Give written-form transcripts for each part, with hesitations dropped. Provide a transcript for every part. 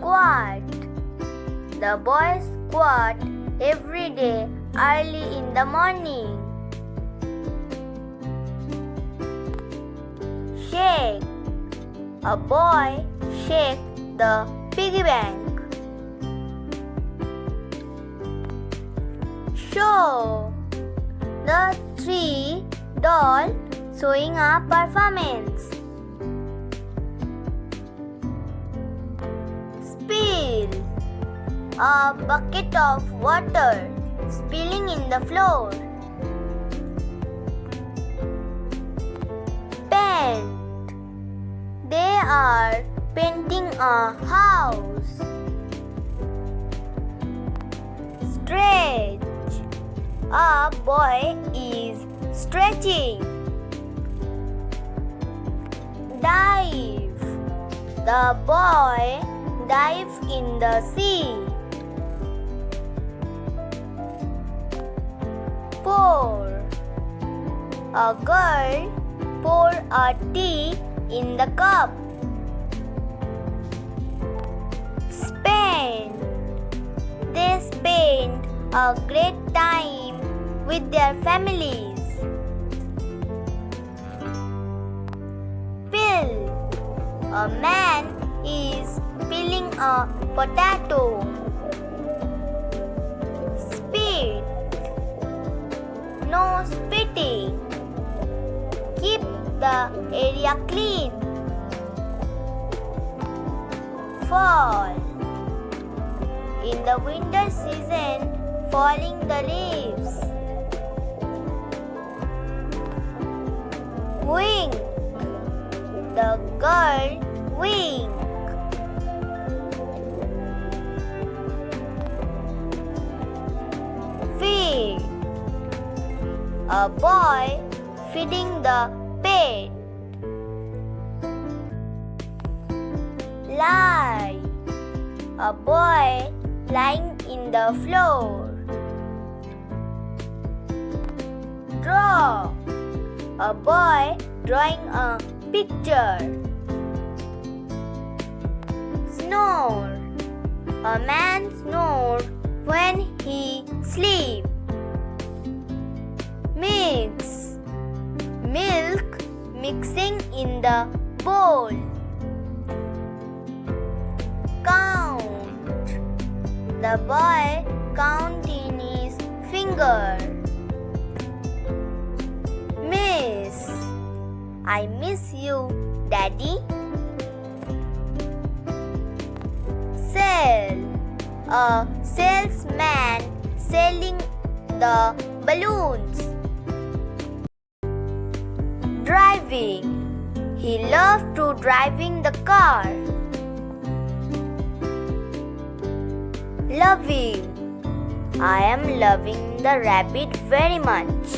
Squat. The boy squat every day early in the morning. Shake. A boy shake the piggy bank. Show. The three doll showing a performance. Spill. A bucket of water spilling in the floor. Paint. They are painting a house. Stretch. A boy is stretching. Dive. The boy dives in the sea. Pour. A girl pour a tea in the cup. Spend. They spend a great time with their families. Peel. A man is peeling a potato. Spit. No spitting. Keep the area clean. Fall. In the winter season, falling the leaves. Wink. The girl wink. Feed. A boy feeding the pet. Lie. A boy lying in the floor. Draw. A boy drawing a picture. Snore. A man snores when he sleeps. Mix. Milk mixing in the bowl. Count. The boy count in his finger. Miss. I miss you, Daddy. Sell. A salesman selling the balloons. Driving. He loves to driving the car. Loving. I am loving the rabbit very much.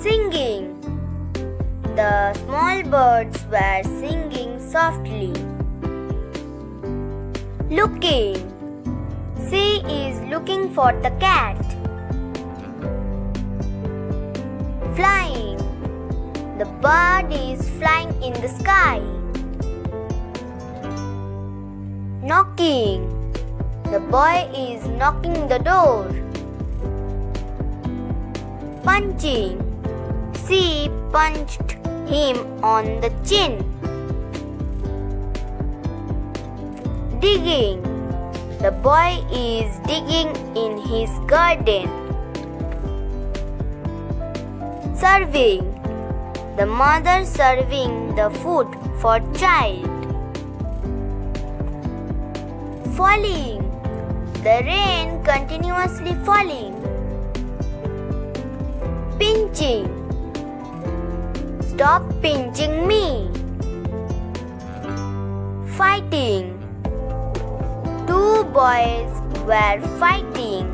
Singing. The small birds were singing softly. Looking. She is looking for the cat. Flying. The bird is flying in the sky. Knocking. The boy is knocking the door. Punching. She punched him on the chin. Digging. The boy is digging in his garden. Serving. The mother serving the food for child. Falling. The rain continuously falling. Pinching. Stop pinching me. Fighting. Two boys were fighting.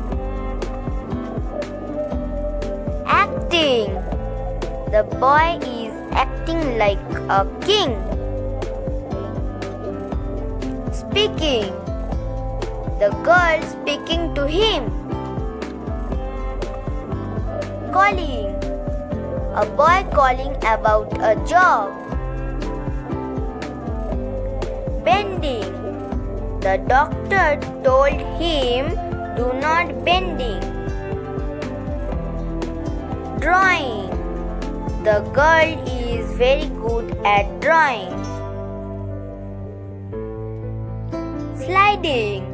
Acting. The boy is acting like a king. Speaking. The girl speaking to him. Calling. A boy calling about a job. Bending. The doctor told him, do not bending. Drawing. The girl is very good at drawing. Sliding.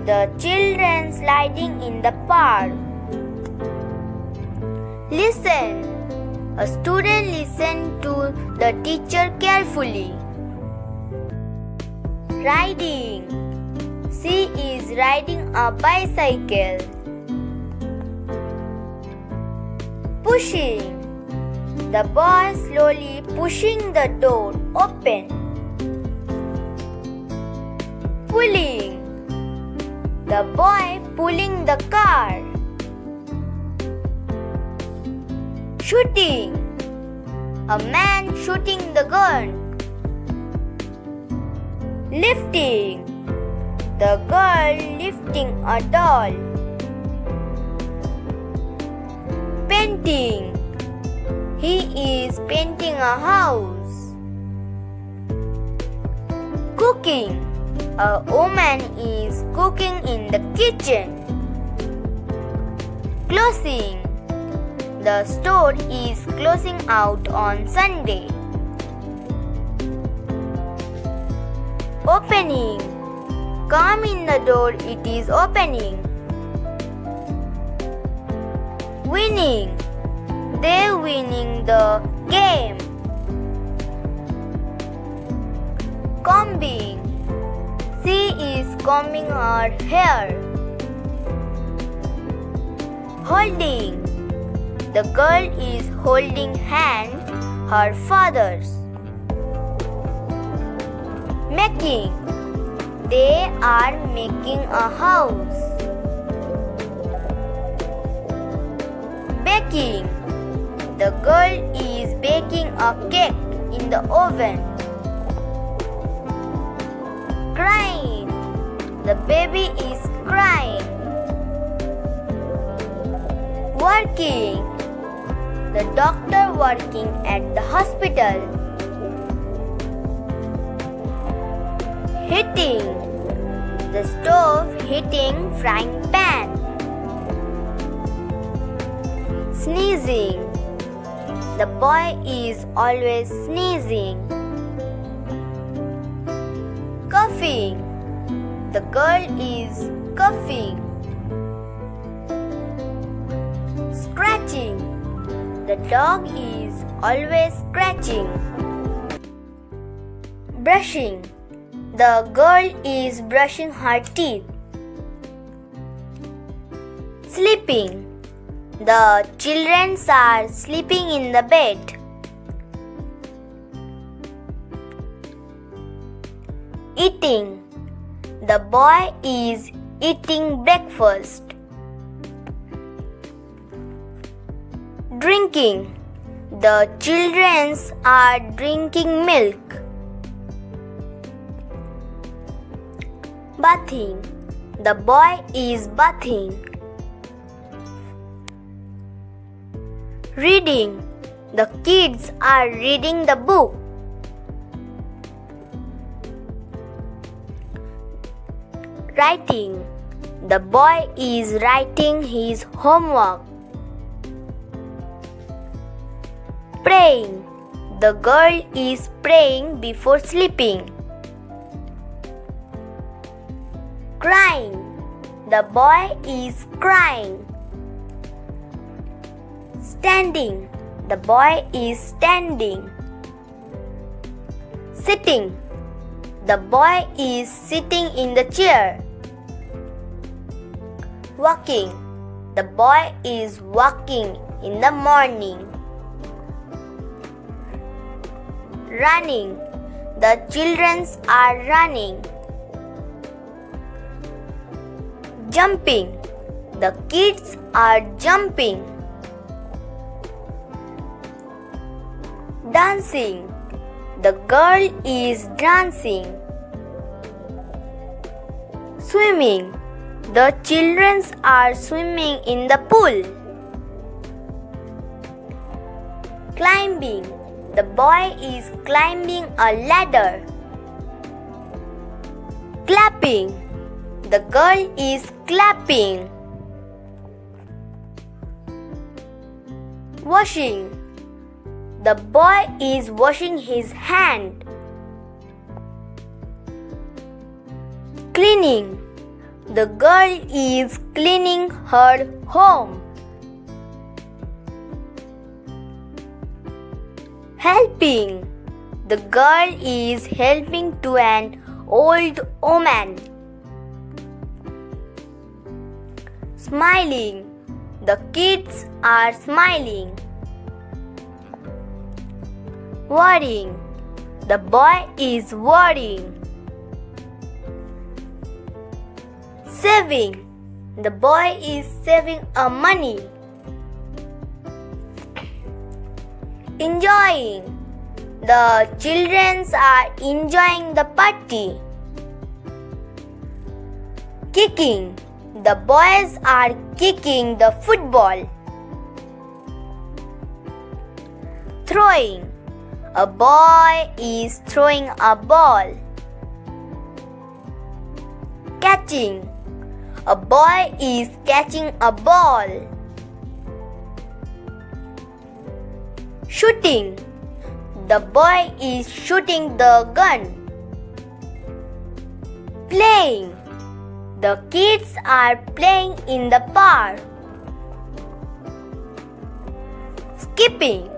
The children sliding in the park. Listen. A student listened to the teacher carefully. Riding. She is riding a bicycle. Pushing. The boy slowly pushing the door open. Pulling. The boy pulling the car. Shooting. A man shooting the gun. Lifting. The girl lifting a doll. Painting. He is painting a house. Cooking. A woman is cooking in the kitchen. Closing. The store is closing out on Sunday. Opening. Come in the door, it is opening. Winning. They winning the game. Combing. She is combing her hair. Holding. The girl is holding hand her father's. Making. They are making a house. Baking. The girl is baking a cake in the oven. Crying. The baby is crying. Working. The doctor working at the hospital. Hitting. The stove hitting frying pan. Sneezing. The boy is always sneezing. Coughing. The girl is coughing. Scratching. The dog is always scratching. Brushing. The girl is brushing her teeth. Sleeping. The children are sleeping in the bed. Eating. The boy is eating breakfast. Drinking. The children are drinking milk. Bathing. The boy is bathing. Reading. The kids are reading the book. Writing. The boy is writing his homework. Praying. The girl is praying before sleeping. Crying. The boy is crying. Standing. The boy is standing. Sitting. The boy is sitting in the chair. Walking. The boy is walking in the morning. Running. The children are running. Jumping. The kids are jumping. Dancing. The girl is dancing. Swimming. The children are swimming in the pool. Climbing. The boy is climbing a ladder. Clapping. The girl is clapping. Washing. The boy is washing his hand. Cleaning. The girl is cleaning her home. Helping. The girl is helping to an old woman. Smiling. The kids are smiling. Worrying. The boy is worrying. Saving. The boy is saving money. Enjoying. The children are enjoying the party. Kicking. The boys are kicking the football. Throwing. A boy is throwing a ball. Catching. A boy is catching a ball. Shooting. The boy is shooting the gun. Playing. The kids are playing in the park. Skipping.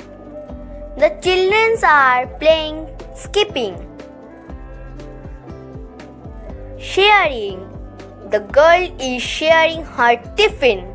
The children are playing skipping. Sharing. The girl is sharing her tiffin.